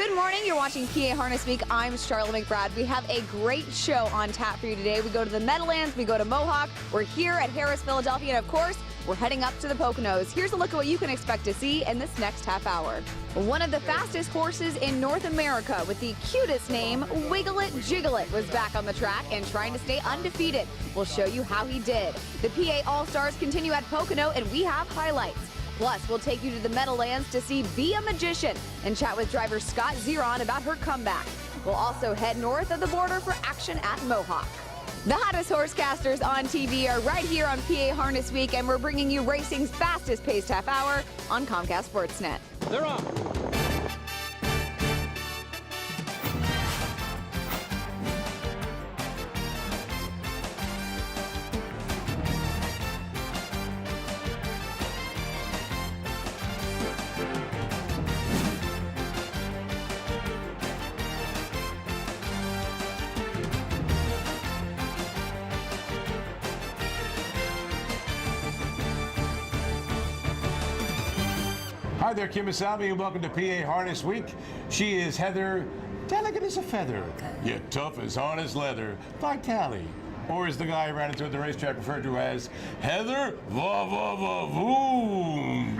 Good morning. You're watching PA Harness Week. I'm Sharla McBride. We have a great show on tap for you today. We go to the Meadowlands, we go to Mohawk. We're here at Harrah's, Philadelphia, and of course, we're heading up to the Poconos. Here's a look at what you can expect to see in this next half hour. One of the fastest horses in North America with the cutest name, Wiggle It Juggleit, was back on the track and trying to stay undefeated. We'll show you how he did. The PA All-Stars continue at Pocono, and we have highlights. Plus, we'll take you to the Meadowlands to see Be a Magician and chat with driver Scott Zeron about her comeback. We'll also head north of the border for action at Mohawk. The hottest horsecasters on TV are right here on PA Harness Week, and we're bringing you racing's fastest paced half hour on Comcast Sportsnet. They're on. Hi there, Kim Asabi, and welcome to PA Harness Week. She is Heather, delicate as a feather, yet tough as harness leather, Vitali. Or as the guy who ran into at the racetrack referred to as Heather Va-Va-Va-Voom.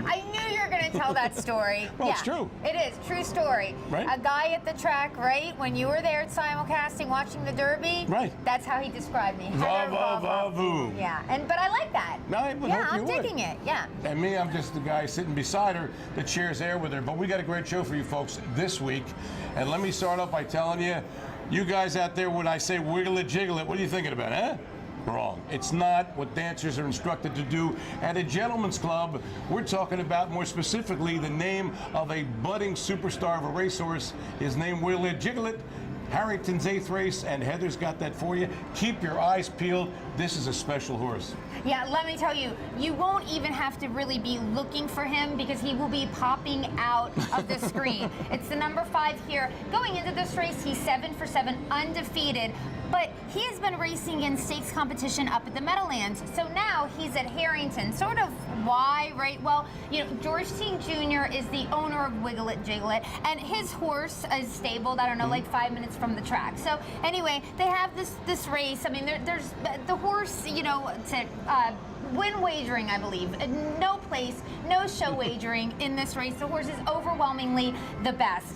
I knew you were going to tell that story. Well, it's true. It is, true story. Right. A guy at the track, right, when you were there simulcasting watching the Derby, right, that's how he described me. Va-Va-Va-Voom. Yeah, but I like that. No, I would hope you would. digging it, yeah. And me, I'm just the guy sitting beside her that shares air with her. But we got a great show for you folks this week. And let me start off by telling you, you guys out there, when I say wiggle it, jiggle it, what are you thinking about, huh? Wrong. It's not what dancers are instructed to do at a gentleman's club. We're talking about, more specifically, the name of a budding superstar of a racehorse. His name, Wiggle It Juggleit. Harrington's 8th race, and Heather's got that for you. Keep your eyes peeled. This is a special horse. Yeah, let me tell you, you won't even have to really be looking for him because he will be popping out of the screen. It's the number 5 here. Going into this race, he's 7 for 7, undefeated. But he has been racing in stakes competition up at the Meadowlands. So now he's at Harrington. Sort of why, right? Well, you know, George T. Jr. is the owner of Wiggle It Juggleit, and his horse is stabled, I don't know, like 5 minutes from the track. So anyway, they have this race. I mean, there's the horse, you know, to win wagering, I believe. No place, no show wagering in this race. The horse is overwhelmingly the best.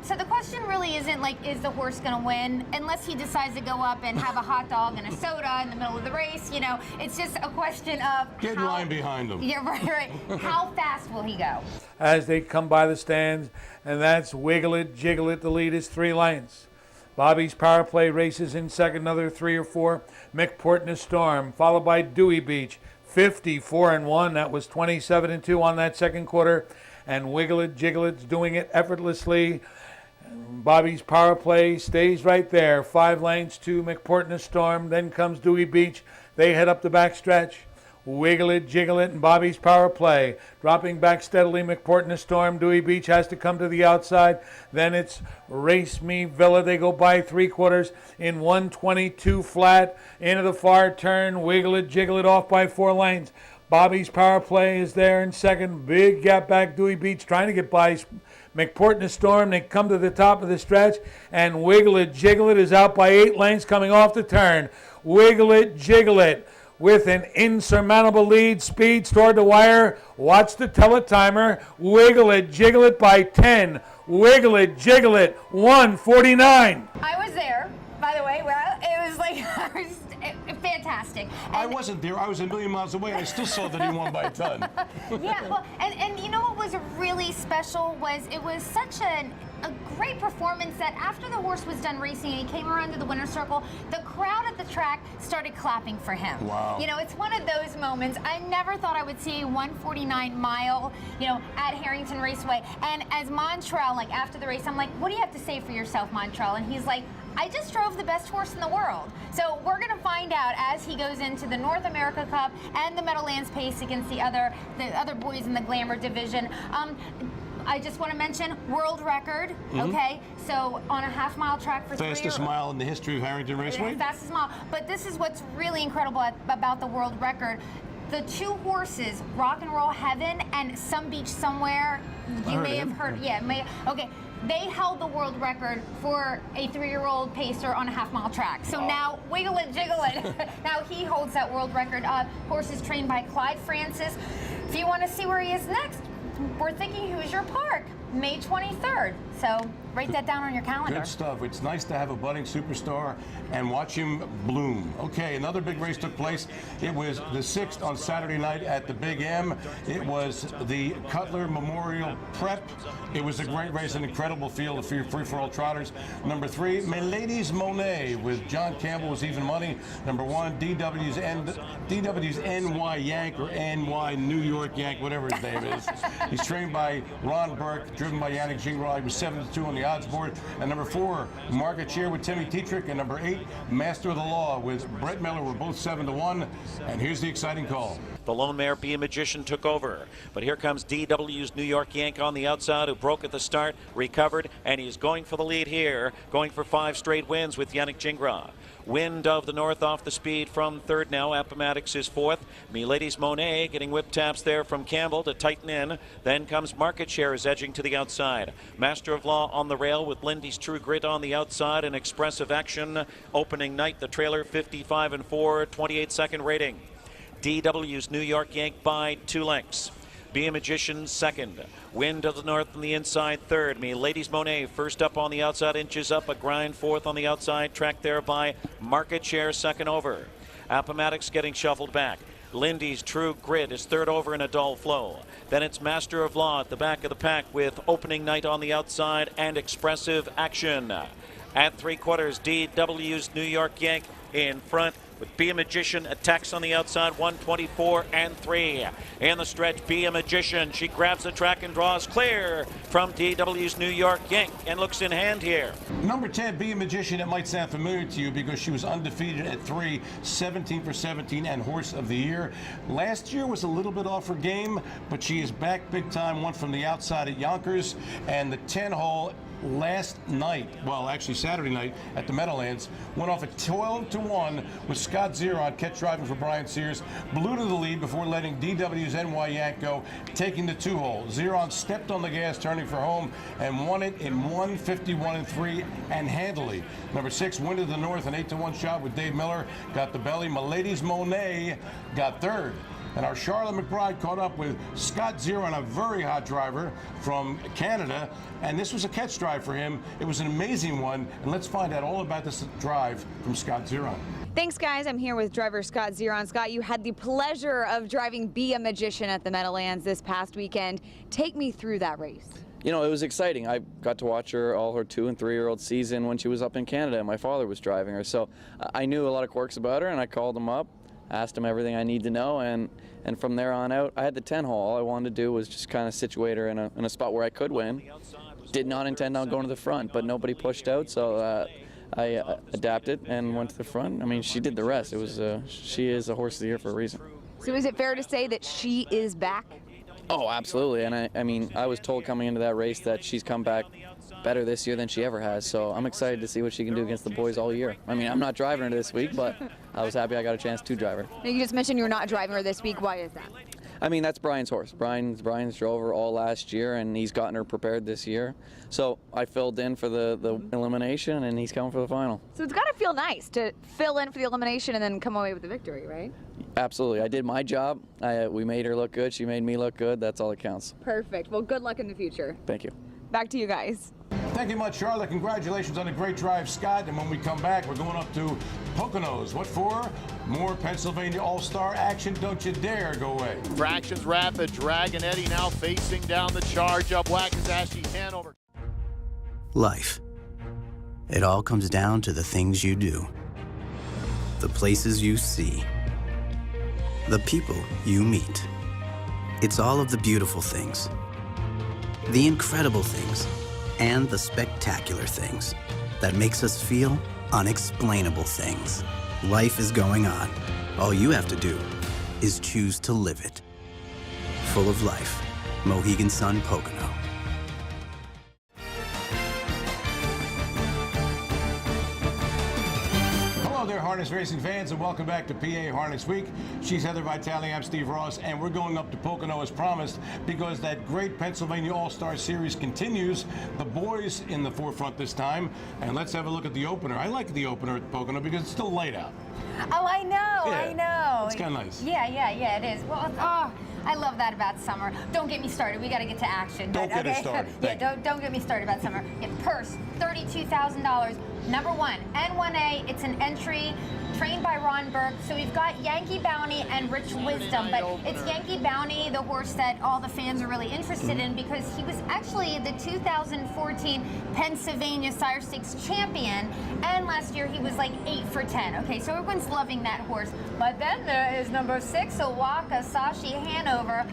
So the question really isn't like, is the horse going to win? Unless he decides to go up and have a hot dog and a soda in the middle of the race, you know, it's just a question of get in line behind him. Yeah, right. How fast will he go? As they come by the stands, and that's Wiggle It Juggleit. The lead is 3 lengths. Bobby's Power Play races in second, another 3 or 4. McPortness Storm, followed by Dewey Beach, 54-1. That was 27-2 on that second quarter. And Wiggle It Juggleit's doing it effortlessly. Bobby's Power Play stays right there. 5 lengths to McPortness Storm. Then comes Dewey Beach. They head up the backstretch. Wiggle It Juggleit and Bobby's Power Play. Dropping back steadily, McPortness Storm. Dewey Beach has to come to the outside. Then it's Race Me Villa. They go by 3/4 in 122 flat. Into the far turn. Wiggle It Juggleit off by 4 lengths. Bobby's Power Play is there in second. Big gap back. Dewey Beach trying to get by McPortness Storm. They come to the top of the stretch, and Wiggle It Juggleit is out by 8 lengths coming off the turn. Wiggle It Juggleit with an insurmountable lead. Speed toward the wire. Watch the teletimer. Wiggle It Juggleit by 10. Wiggle It Juggleit 149. I was there, by the way. Well, it was like fantastic. And I wasn't there. I was a million miles away. I still saw that he won by a ton. Yeah, well, and you know what was really special was it was such a great performance that after the horse was done racing and he came around to the winner's circle, the crowd at the track started clapping for him. Wow. You know, it's one of those moments. I never thought I would see 149 mile, you know, at Harrington Raceway. And as Montrell, like after the race, I'm like, what do you have to say for yourself, Montrell? And he's like, I just drove the best horse in the world. So we're going to find out as he goes into the North America Cup and the Meadowlands pace against the other boys in the Glamour division. I just want to mention world record, okay? So on a half-mile track for fastest mile in the history of Harrington Raceway? Fastest mile. But this is what's really incredible about the world record. the two horses, Rock and Roll Heaven and Some Beach Somewhere, you may have heard, okay. They held the world record for a 3-year-old pacer on a half-mile track. So now, Wiggle It Juggleit, now he holds that world record. Horse is trained by Clyde Francis. If you want to see where he is next, we're thinking Hoosier Park, May 23rd. So write that down on your calendar. Good stuff. It's nice to have a budding superstar and watch him bloom. Okay, another big race took place. It was the 6th on Saturday night at the Big M. It was the Cutler Memorial Prep. It was a great race, an incredible field of free-for-all trotters. Number 3, Milady's Monet with John Campbell was even money. Number 1, DW's NY Yank or NY New York Yank, whatever his name is. He's trained by Ron Burke, driven by Yannick Gingras. He was 7-2 on the odds board. And number 4, Market Share with Timmy Tetrick. And number 8, Master of the Law with Brett Miller were both 7-1. And here's the exciting call. The lone mare, Be a Magician, took over. But here comes DW's New York Yank on the outside, who broke at the start, recovered, and he's going for the lead here, going for 5 straight wins with Yannick Gingras. Wind of the North off the speed from 3rd now. Appomattox is 4th. Milady's Monet getting whip taps there from Campbell to tighten in. Then comes Market Share is edging to the outside. Master of Law on the rail with Lindy's True Grit on the outside. An expressive action. Opening night, the trailer 55-4, 28-second rating. DW's New York Yank by 2 lengths. Be a Magician 2nd. Wind of the North on the inside 3rd. Milady's Monet first up on the outside, inches up. A grind 4th on the outside, tracked there by Market Share 2nd over. Appomattox getting shuffled back. Lindy's True Grit is 3rd over in a dull flow. Then it's Master of Law at the back of the pack with Opening Night on the outside and Expressive Action. At 3/4, DW's New York Yank in front. With Be a Magician, attacks on the outside, 124-3. In the stretch, Be a Magician. She grabs the track and draws clear from DW's New York Yank and looks in hand here. Number 10, Be a Magician. It might sound familiar to you because she was undefeated at 3, 17 for 17, and Horse of the Year. Last year was a little bit off her game, but she is back big time. Won from the outside at Yonkers, and the 10-hole last night, well, actually Saturday night at the Meadowlands, went off at 12-1 with Scott Zeron catch driving for Brian Sears. Blew to the lead before letting DW's NY Yank go, taking the 2-hole. Zeron stepped on the gas, turning for home, and won it in 151-3 and handily. Number 6, Wind of the North, an 8-1 shot with Dave Miller, got the belly. Milady's Monet got 3rd. And our Sharla McBride caught up with Scott Zeron, a very hot driver from Canada. And this was a catch drive for him. It was an amazing one. And let's find out all about this drive from Scott Zeron. Thanks, guys. I'm here with driver Scott Zeron. Scott, you had the pleasure of driving Be a Magician at the Meadowlands this past weekend. Take me through that race. You know, it was exciting. I got to watch her all her 2- and 3-year-old season when she was up in Canada, and my father was driving her. So I knew a lot of quirks about her, and I called him up, asked him everything I need to know, and from there on out, I had the 10-hole. All I wanted to do was just kind of situate her in a spot where I could win. Did not intend on going to the front, but nobody pushed out, so I adapted and went to the front. I mean, she did the rest. It was she is a Horse of the Year for a reason. So is it fair to say that she is back? Oh, absolutely. And I mean, I was told coming into that race that she's come back better this year than she ever has. So I'm excited to see what she can do against the boys all year. I mean, I'm not driving her this week, but I was happy I got a chance to drive her. Now, you just mentioned you're not driving her this week. Why is that? I mean, that's Brian's horse. Brian's drove her all last year, and he's gotten her prepared this year. So I filled in for the elimination, and he's coming for the final. So it's got to feel nice to fill in for the elimination and then come away with the victory, right? Absolutely. I did my job. We made her look good. She made me look good. That's all that counts. Perfect. Well, good luck in the future. Thank you. Back to you guys. Thank you much, Sharla. Congratulations on a great drive, Scott. And when we come back, we're going up to Poconos. What for? More Pennsylvania All-Star action. Don't you dare go away. Fractions rapid. Dragon Eddie now facing down the charge of Wakizashi, Hanover. Life. It all comes down to the things you do, the places you see, the people you meet. It's all of the beautiful things, the incredible things, and the spectacular things that makes us feel unexplainable things. Life is going on. All you have to do is choose to live it. Full of life. Mohegan Sun Pocono. there, harness racing fans, and welcome back to PA Harness Week. She's Heather Vitale, I'm Steve Ross, and we're going up to Pocono as promised because that great Pennsylvania All-Star Series continues. The boys in the forefront this time, and let's have a look at the opener. I like the opener at Pocono because it's still light out. Oh, I know, Yeah, I know. It's kind of nice. Yeah, it is. Well, I love that about summer. Don't get me started. We got to get to action. Don't get us started. Yeah, don't get me started about summer. Yeah, purse, $32,000. Number one, N1A. It's an entry trained by Ron Burke. So we've got Yankee Bounty and Rich Wisdom, but it's Yankee Bounty, the horse that all the fans are really interested in because he was actually the 2014 Pennsylvania Sire Stakes champion, and last year he was like 8 for 10. Okay, so everyone's loving that horse. But then there is number 6, Wakizashi Hanover.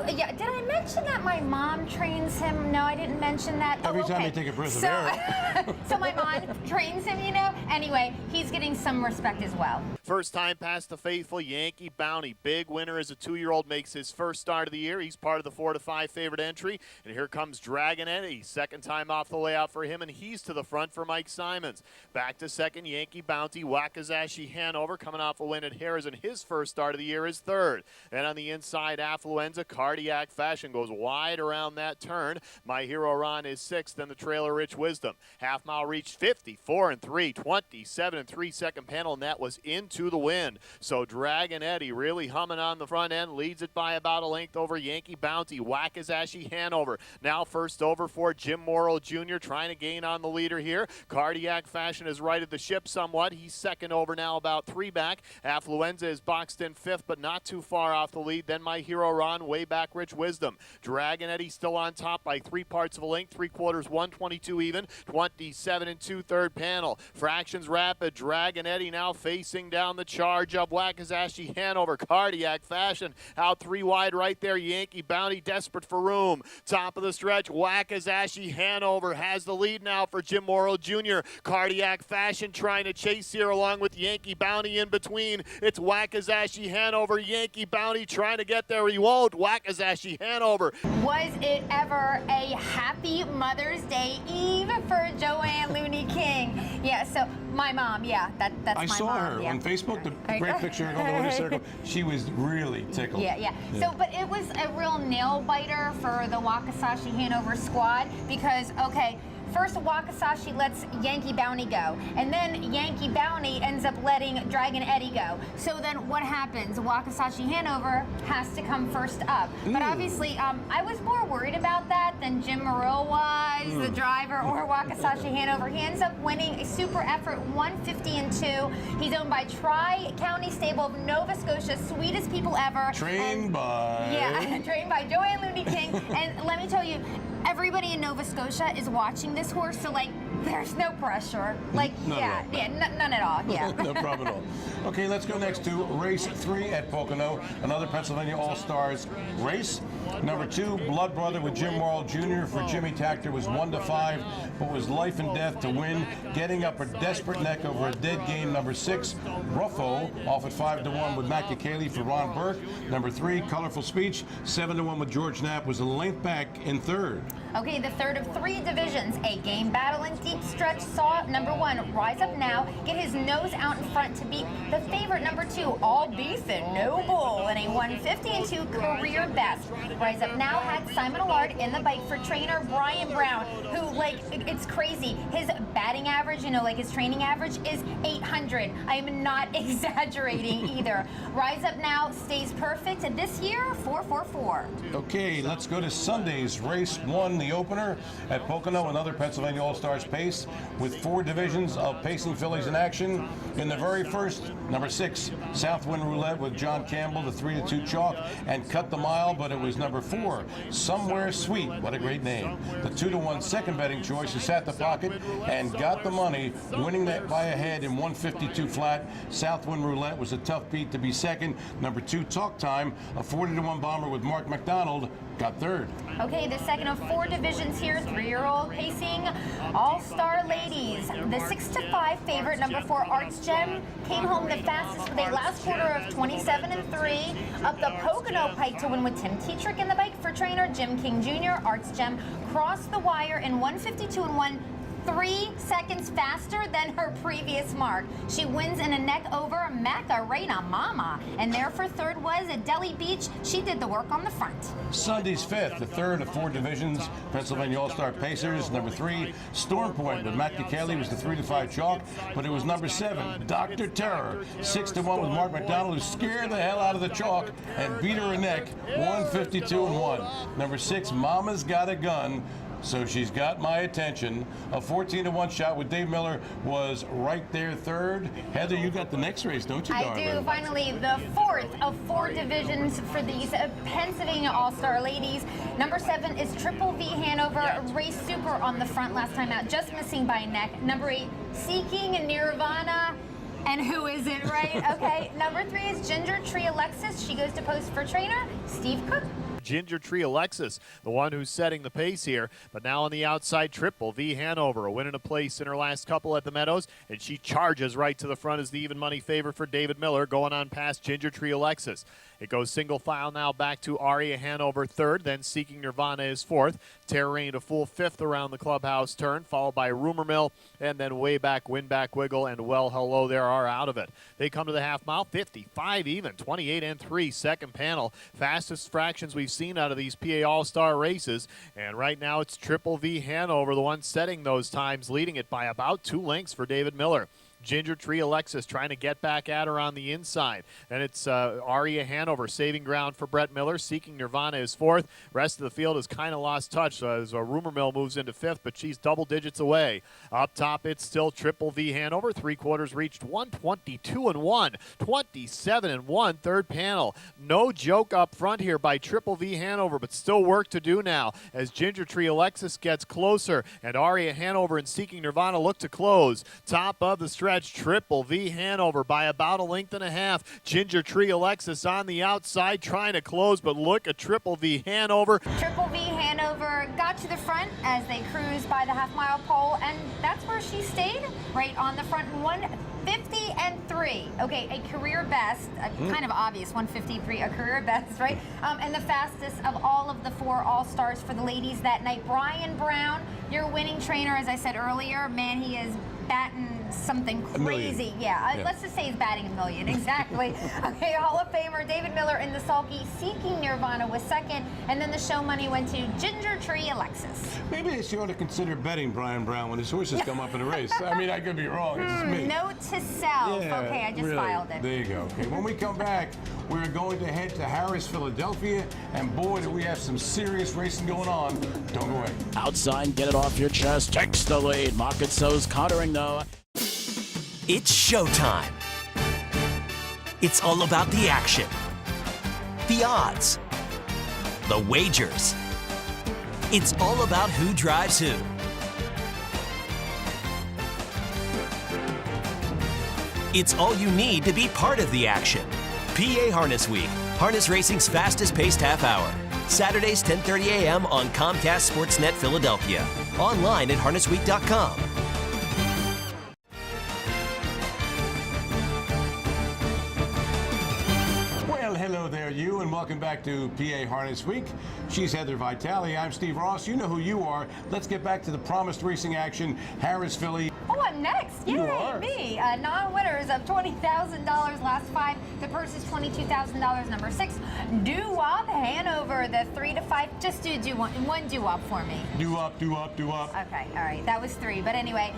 Yeah, did I mention that my mom trains him? No, I didn't mention that. Every time you take a breath of air. So my mom trains him, you know? Anyway, he's getting some respect as well. First time past the faithful Yankee Bounty. Big winner as a 2-year-old makes his first start of the year. He's part of the 4 to 5 favorite entry. And here comes Dragon Eddie. Second time off the layout for him, and he's to the front for Mike Simons. Back to second, Yankee Bounty. Wakizashi Hanover coming off a win at Harrah's, and his first start of the year is third. And on the inside, Affluenza, Cardiac Fashion goes wide around that turn. My Hero Ron is 6th, and the trailer Rich Wisdom. Half mile reached 54 and 3, 27 and 3 second panel, and that was into the wind. So Dragon Eddie really humming on the front end, leads it by about a length over Yankee Bounty. Wakizashi Hanover now first over for Jim Morrill Jr. trying to gain on the leader here. Cardiac Fashion has righted the ship somewhat. He's second over now, about 3 back. Affluenza is boxed in 5th, but not too far off the lead. Then My Hero Ron, way back Rich Wisdom. Dragon Eddie still on top by 3 parts of a length, 3/4, 122 even, 27 and 2/3 panel. Fractions rapid. Dragon Eddie now facing down the charge of Wakizashi Hanover. Cardiac Fashion out 3 wide right there. Yankee Bounty desperate for room. Top of the stretch, Wakizashi Hanover has the lead now for Jim Morrill Jr. Cardiac Fashion trying to chase here along with Yankee Bounty in between. It's Wakizashi Hanover. Yankee Bounty trying to get there. He won't. Wakizashi Hanover. Was it ever a happy Mother's Day Eve for Joanne Looney King? Yeah, so my mom, yeah, that's my mom. I saw her on Facebook, the great picture on the winner's circle. She was really tickled. Yeah. So, but it was a real nail biter for the Wakizashi Hanover squad because, okay, first, Wakizashi lets Yankee Bounty go, and then Yankee Bounty ends up letting Dragon Eddie go. So then what happens? Wakizashi Hanover has to come first up. But obviously, I was more worried about that than Jim Morrill was, the driver, or Wakizashi Hanover. He ends up winning a super effort, 150 and 2. He's owned by Tri-County Stable of Nova Scotia, sweetest people ever. Trained by Joanne Looney King. And let me tell you, everybody in Nova Scotia is watching this horse, so like there's no pressure. Like none at all. Yeah. No problem at all. Okay, let's go next to race 3 at Pocono, another Pennsylvania All-Stars race. Number 2, Blood Brother with Jim Morrill Jr. for Jimmy Takter was 1 to 5, but was life and death to win, getting up a desperate neck over a dead game. Number 6, Ruffo off at 5 to 1 with Matt Cayley for Ron Burke. Number 3, Colorful Speech, 7 to 1 with George Knapp, was a length back in 3rd. Okay, the third of 3 divisions. A game battle in deep stretch saw number 1, Rise Up Now, get his nose out in front to beat the favorite number 2, All Beef and No Bull, in a 150 and 2 career best. Rise Up Now had Simon Allard in the bike for trainer Brian Brown, who, like, it's crazy. His batting average, you know, like his training average is 800. I am not exaggerating either. Rise Up Now stays perfect this year, 444. Okay, let's go to Sunday's race 1, the opener at Pocono, another Pennsylvania All-Stars pace with 4 divisions of pacing fillies in action. In the very first, number 6, Southwind Roulette with John Campbell, the 3 to 2 chalk, and Cut the Mile, but it was number 4, Somewhere Sweet, what a great name. The 2 to 1 second betting choice is Sat the Pocket and got the money, winning that by a head in 152 flat. Southwind Roulette was a tough beat to be second. Number 2, Talk Time, a 40 to 1 bomber with Mark MacDonald, got 3rd. Okay, the second of 4 divisions here, 3-year-old pacing All-Star Ladies. The 6 to 5 favorite, number 4, Arts Gem, came home the fastest with a last quarter of 27 and 3. Up the Pocono Pike to win with Tim Tetrick in the bike for trainer Jim King Jr. Arts Gem crossed the wire in 152 and 1. 3 seconds faster than her previous mark. She wins in a neck over Macarena Mama. And there for third was at Delhi Beach. She did the work on the front. Sunday's fifth, the third of 4 divisions. Pennsylvania All-Star Pacers, number 3. Storm Point with Matt Kelly was the 3-5 chalk, but it was number 7, Dr. Terror, 6-1 with Mark MacDonald, who scared the hell out of the chalk and beat her a neck, 152-1. Number 6, Mama's Got a Gun. So she's got my attention. A 14-1 shot with Dave Miller was right there third. Heather, you got the next race, don't you, darling? I do. Finally, the fourth of 4 divisions for these Pennsylvania All-Star ladies. Number 7 is Triple V Hanover. Race super on the front last time out, just missing by a neck. Number 8, Seeking Nirvana. And who is it, right? Okay. Number 3 is Ginger Tree Alexis. She goes to post for trainer Steve Cook. Ginger Tree Alexis, the one who's setting the pace here. But now on the outside, Triple V Hanover, a win and a place in her last couple at the Meadows, and she charges right to the front as the even money favorite for David Miller, going on past Ginger Tree Alexis. It goes single file now back to Aria Hanover third, then Seeking Nirvana is fourth. Terrain a full fifth around the clubhouse turn, followed by Rumor Mill, and then way back, Win Back Wiggle, and Well Hello There are out of it. They come to the half mile, 55 even, 28-3, second panel. Fastest fractions we've seen out of these PA All-Star races, and right now it's Triple V Hanover, the one setting those times, leading it by about 2 lengths for David Miller. Ginger Tree Alexis trying to get back at her on the inside. And it's Aria Hanover saving ground for Brett Miller. Seeking Nirvana is fourth. Rest of the field has kind of lost touch as Rumor Mill moves into fifth, but she's double digits away. Up top, it's still Triple V Hanover. 3/4 reached 122-1, 27-1, third panel. No joke up front here by Triple V Hanover, but still work to do now as Ginger Tree Alexis gets closer and Aria Hanover and Seeking Nirvana look to close. Top of the stretch, Triple V Hanover by about 1.5 lengths. Ginger Tree Alexis on the outside trying to close, but look at Triple V Hanover. Triple V Hanover got to the front as they cruised by the half-mile pole, and that's where she stayed, right on the front. 150-3. Okay, a career best, kind of obvious, 153, a career best, right? And the fastest of all of the 4 All-Stars for the ladies that night. Brian Brown, your winning trainer, as I said earlier, man, he is batting something crazy. Yeah, let's just say he's batting a million, exactly. Okay, Hall of Famer David Miller in the sulky. Seeking Nirvana was second, and then the show money went to Ginger Tree Alexis. Maybe she ought to consider betting Brian Brown when his horses come up in a race. I mean, I could be wrong. It's just me. Note to self. Yeah, okay, I just really. filed it. There you go. Okay, when we come back, we're going to head to Harrah's, Philadelphia, and boy, do we have some serious racing going on. Don't go away. Outside, get it off your chest. Takes the lead. Market so's countering though. It's showtime. It's all about the action, the odds, the wagers. It's all about who drives who. It's all you need to be part of the action. PA Harness Week, harness racing's fastest paced half hour. Saturdays 10:30 a.m. on Comcast Sportsnet Philadelphia. Online at HarnessWeek.com. Hello there, you, and welcome back to PA Harness Week. She's Heather Vitale. I'm Steve Ross. You know who you are. Let's get back to the promised racing action. Harrah's, Philly. Oh, I'm next. Yay, You are. me. Non-winners of $20,000 last 5. The purse is $22,000. Number 6, Doo-Wop Hanover. The 3-5. Just do one doo-wop for me. Do-up, do-up, do-up. Okay, all right. That was 3. But anyway,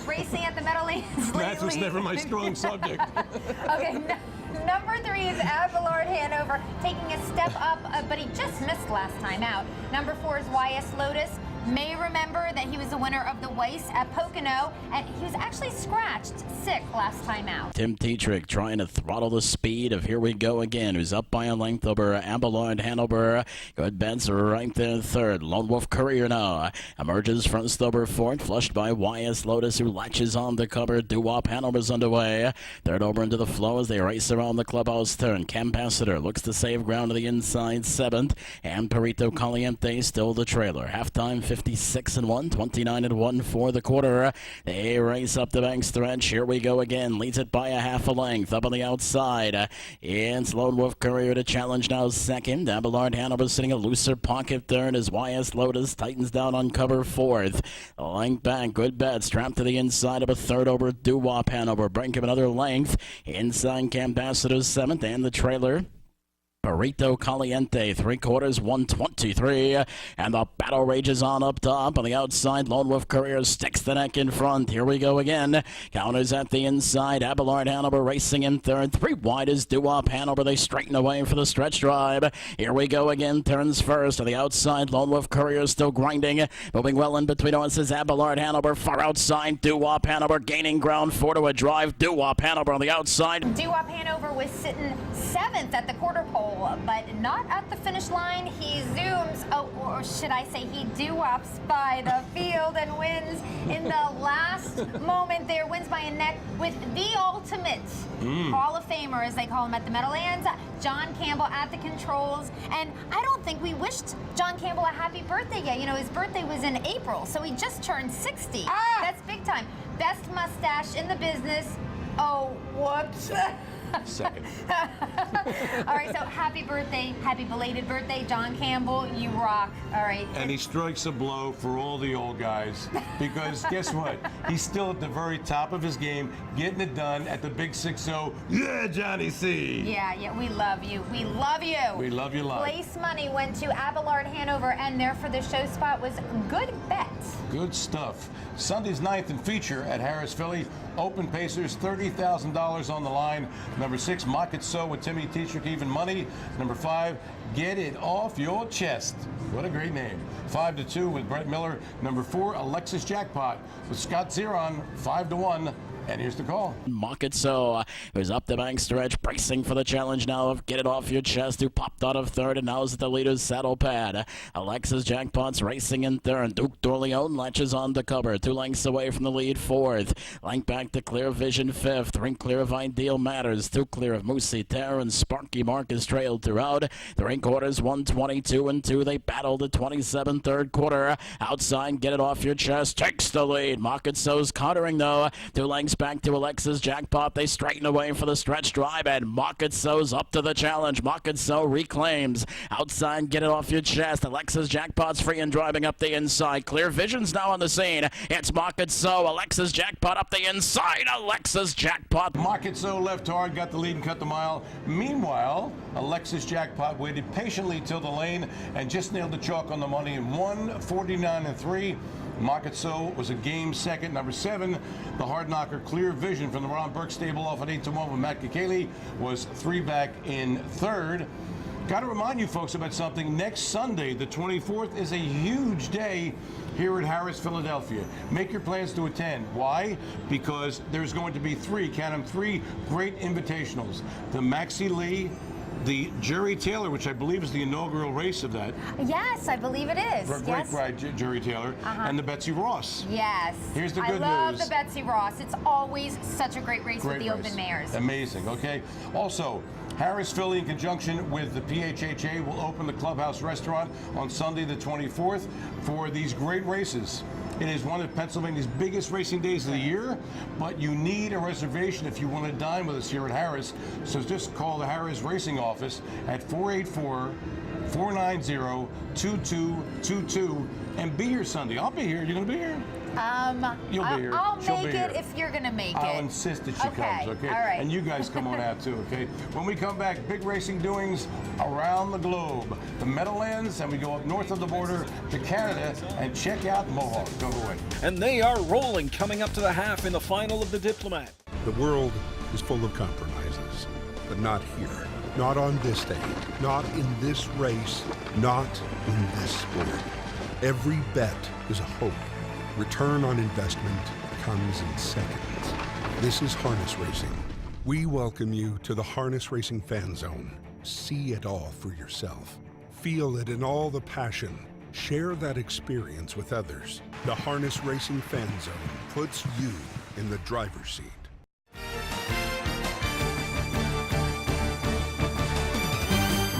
racing at the Meadowlands lately. That was never my strong subject. Okay, number 3 is Allard Hanover, taking a step up, but he just missed last time out. Number 4 is YS Lotus. May remember that he was the winner of the Weiss at Pocono, and he was actually scratched sick last time out. Tim Tetrick trying to throttle the speed of Here We Go Again, who's up by a length over Allard Hanover. Good bets right there in third. Lone Wolf Courier now emerges front stubber fourth, flushed by YS Lotus, who latches on the cover. Doo-Wop Hanover's underway. Third over into the flow as they race around the clubhouse turn. Capacitor looks to save ground to the inside seventh, and Perito Caliente still the trailer. Halftime 56-1, 29-1 for the quarter. They race up the bank stretch. Here we go again. Leads it by a half a length. Up on the outside. It's Lone Wolf Courier to challenge now second. Allard Hanover sitting a looser pocket third as YS Lotus tightens down on cover fourth. Length back. Good bet. Strapped to the inside of a third over Doo-Wop Hanover. Brink of another length. Inside Ambassador's seventh and the trailer. Burrito Caliente, 3/4, 123, and the battle rages on up top. On the outside, Lone Wolf Courier sticks the neck in front. Here we go again. Counters at the inside. Allard Hanover racing in third. 3 wide is Doo-Wop Hanover. They straighten away for the stretch drive. Here we go again. Turns first. On the outside, Lone Wolf Courier still grinding. Moving well in between us is Allard Hanover. Far outside, Doo-Wop Hanover gaining ground. 4 to a drive. Doo-Wop Hanover on the outside. Doo-Wop Hanover was sitting 7th at the quarter pole, but not at the finish line. He zooms, or should I say he doo-wops by the field and wins in the last moment there. Wins by a neck with the ultimate Hall of Famer, as they call him at the Meadowlands, John Campbell at the controls. And I don't think we wished John Campbell a happy birthday yet. You know, his birthday was in April, so he just turned 60. That's big time. Best mustache in the business. Oh, whoops. Second. All right, so happy birthday, happy belated birthday, John Campbell. You rock. All right. And he strikes a blow for all the old guys because guess what? He's still at the very top of his game, getting it done at the big 6-0. Yeah, Johnny C. Yeah, we love you. We love you. We love you, love. Place money went to Allard Hanover, and there for the show spot was Good Bet. Good stuff. Sunday's 9th and feature at Harris Philly. Open Pacers, $30,000 on the line. Number 6, Mock It So with Timmy Tetrick, even money. Number 5, Get It Off Your Chest. What a great name. 5-2 with Brett Miller. Number 4, Alexis Jackpot with Scott Zeron, 5-1. And here's the call. Mock It So, who's up the bank stretch, bracing for the challenge now of Get It Off Your Chest, who popped out of third and now is at the leader's saddle pad. Alexis Jackpot's racing in third. Duke Dorleone latches on the cover, 2 lengths away from the lead fourth. Length back to Clear Vision fifth. 3 clear of Ideal Matters. 2 clear of Moosey Terror, and Sparky Marcus trailed throughout. 3/4, 122-2. They battle the 27 third quarter. Outside, Get It Off Your Chest takes the lead. Mock It So's countering though. 2 lengths back to Alexis Jackpot. They straighten away for the stretch drive, and Mock It So's up to the challenge. Mock It So reclaims. Outside, Get It Off Your Chest. Alexis Jackpot's free and driving up the inside. Clear Vision's now on the scene. It's Mock It So. Alexis Jackpot up the inside. Alexis Jackpot. Mock It So left hard, got the lead and cut the mile. Meanwhile, Alexis Jackpot waited patiently till the lane and just nailed the chalk on the money in 1:49.3. Mock It So was a game second. Number 7, the hard knocker Clear Vision from the Ron Burke stable off at 8-1 with Matt Kikeli was 3 back in third. Got to remind you folks about something. Next Sunday, the 24th, is a huge day here at Harrah's, Philadelphia. Make your plans to attend. Why? Because there's going to be 3, count them, 3 great invitationals. The Maxie Lee, the Jerry Taylor, which I believe is the inaugural race of that. Yes, I believe it is. Great ride, Jerry Taylor, and the Betsy Ross. Yes. Here's the good news. I love the Betsy Ross. It's always such a great race with the open mares. Amazing, okay? Also, Harris Philly, in conjunction with the PHHA, will open the Clubhouse Restaurant on Sunday the 24th for these great races. It is one of Pennsylvania's biggest racing days of the year, but you need a reservation if you want to dine with us here at Harrah's. So just call the Harrah's Racing Office at 484-490-2222 and be here Sunday. I'll be here. You going to be here? You'll be here. I'll make it if you're going to make it. I'll insist that she comes, okay? All right. And you guys come on out too, okay? When we come back, big racing doings around the globe. The Meadowlands, and we go up north of the border to Canada and check out Mohawk. Don't go away. And they are rolling, coming up to the half in the final of the Diplomat. The world is full of compromises, but not here. Not on this day. Not in this race. Not in this sport. Every bet is a hope. Return on investment comes in seconds. This is Harness Racing. We welcome you to the Harness Racing Fan Zone. See it all for yourself. Feel it in all the passion. Share that experience with others. The Harness Racing Fan Zone puts you in the driver's seat.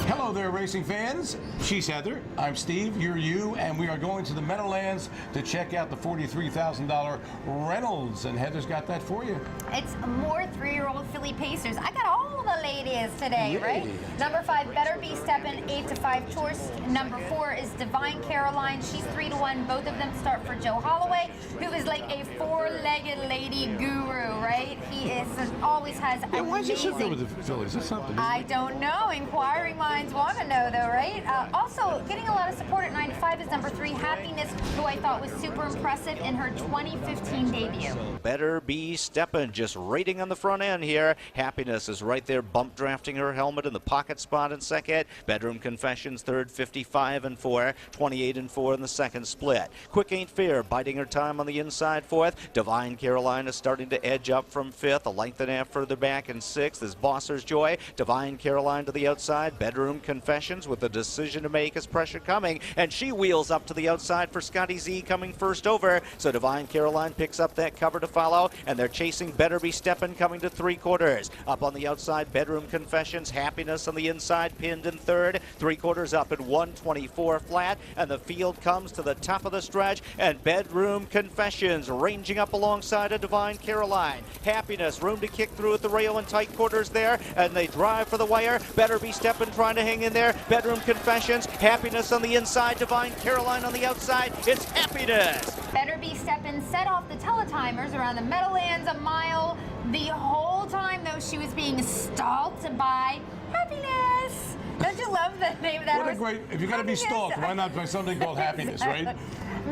Hello there, racing fans. She's Heather. I'm Steve. You're you. And we are going to the Meadowlands to check out the $43,000 Reynolds. And Heather's got that for you. It's more 3-year-old filly pacers. I got all the ladies today, right? Number 5, Better Be Steppin', 8-5 choice. Number 4 is Divine Caroline. She's 3-1. Both of them start for Joe Holloway, who is like a 4-legged lady guru, right? He is always has amazing. Why is he so good with the fillies? That's something. I don't know. Inquiring minds want to know, though, right? Also, getting a lot of support at 9-5 is number 3, Happiness, who I thought was super impressive in her 2015 debut. Better Be Steppin', just rating on the front end here. Happiness is right there, bump drafting her helmet in the pocket spot in second. Bedroom Confessions third, 55-4, 28-4 in the second split. Quick Ain't Fair biding her time on the inside fourth. Divine Caroline is starting to edge up from fifth, a length and a half further back in sixth is Bosser's Joy. Divine Caroline to the outside. Bedroom Confessions with a decision to make as pressure coming, and she wheels up to the outside for Scotty Z coming first over. So Divine Caroline picks up that cover to follow, and they're chasing Better Be Steppin' coming to 3/4. Up on the outside, Bedroom Confessions. Happiness on the inside, pinned in third. 3/4 up at 124 flat, and the field comes to the top of the stretch, and Bedroom Confessions ranging up alongside of Divine Caroline. Happiness, room to kick through at the rail in tight quarters there, and they drive for the wire. Better Be Steppin' trying to hang in there. Bedroom Confessions, Happiness on the inside, Divine Caroline on the outside. It's Happiness. Better Be Steppin' set off the teletimers around the Meadowlands a mile. The whole time, though, she was being stalked by Happiness. Don't you love the name of that What horse? a great, if you're going to be stalked, why not by something called Happiness, right?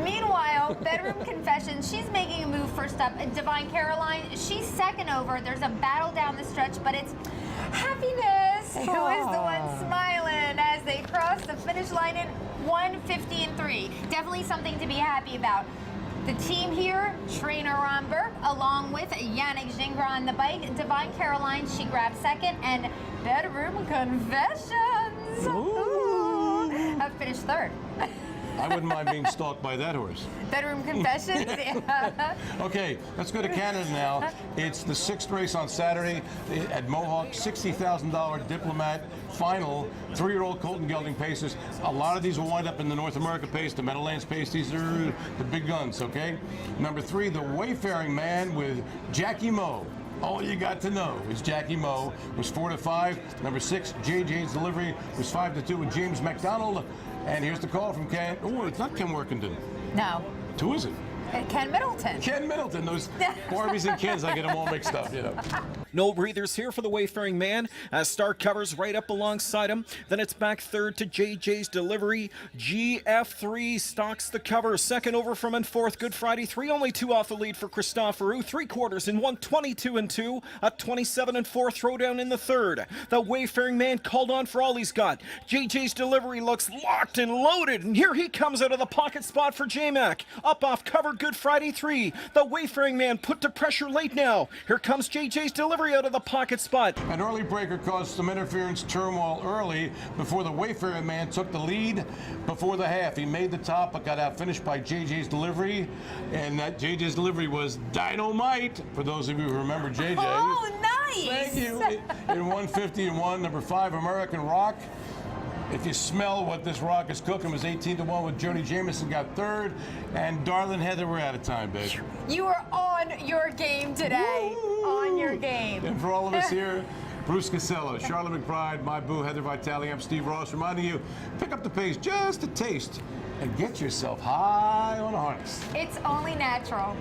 Meanwhile, Bedroom Confessions, she's making a move first up. Divine Caroline, she's second over. There's a battle down the stretch, but it's Happiness who is the one smiling as they cross the finish line in 1:50-3. Definitely something to be happy about. The team here, Trainer Romberg, along with Yannick Gingras on the bike. Divine Caroline, she grabbed second, and Bedroom Confessions have finished third. I wouldn't mind being stalked by that horse. Bedroom Confessions, yeah. Okay, let's go to Canada now. It's the 6th race on Saturday at Mohawk, $60,000 Diplomat Final. 3-year-old Colton Gelding Pacers. A lot of these will wind up in the North America pace, the Meadowlands pace. These are the big guns, okay? Number 3, the Wayfaring Man with Jackie Moe. All you got to know is Jackie Moe was 4-5. Number 6, JJ's Delivery was 5-2 with James MacDonald. And here's the call from Ken. Oh, it's not Ken Workington. No. Who is it? Ken Middleton. Ken Middleton. Those Barbies and Kens, I get them all mixed up, you know. No breathers here for the Wayfaring Man as Star covers right up alongside him. Then it's back third to JJ's Delivery. GF3 stalks the cover. Second over from in fourth. Good Friday 3, only 2 off the lead for Christopherou. 3/4 in 1:22-2. A 27-4 throwdown in the third. The Wayfaring Man called on for all he's got. JJ's Delivery looks locked and loaded, and here he comes out of the pocket spot for J-Mac. Up off cover, Good Friday 3. The Wayfaring Man put to pressure late now. Here comes JJ's Delivery out of the pocket spot. An early breaker caused some interference turmoil early before the Wayfaring Man took the lead before the half. He made the top but got out finished by JJ's Delivery, and that JJ's Delivery was dynamite, for those of you who remember JJ. Oh, nice! Thank you. In 1:50-1, number 5, American Rock. If you smell what this rock is cooking, was 18-1 with Joni Jameson got third. And darling Heather, we're out of time, babe. You are on your game today. Woo! On your game. And for all of us here, Bruce Casello, Sharla McBride, my boo, Heather Vitale, I'm Steve Ross, reminding you, pick up the pace just a taste and get yourself high on a harness. It's only natural.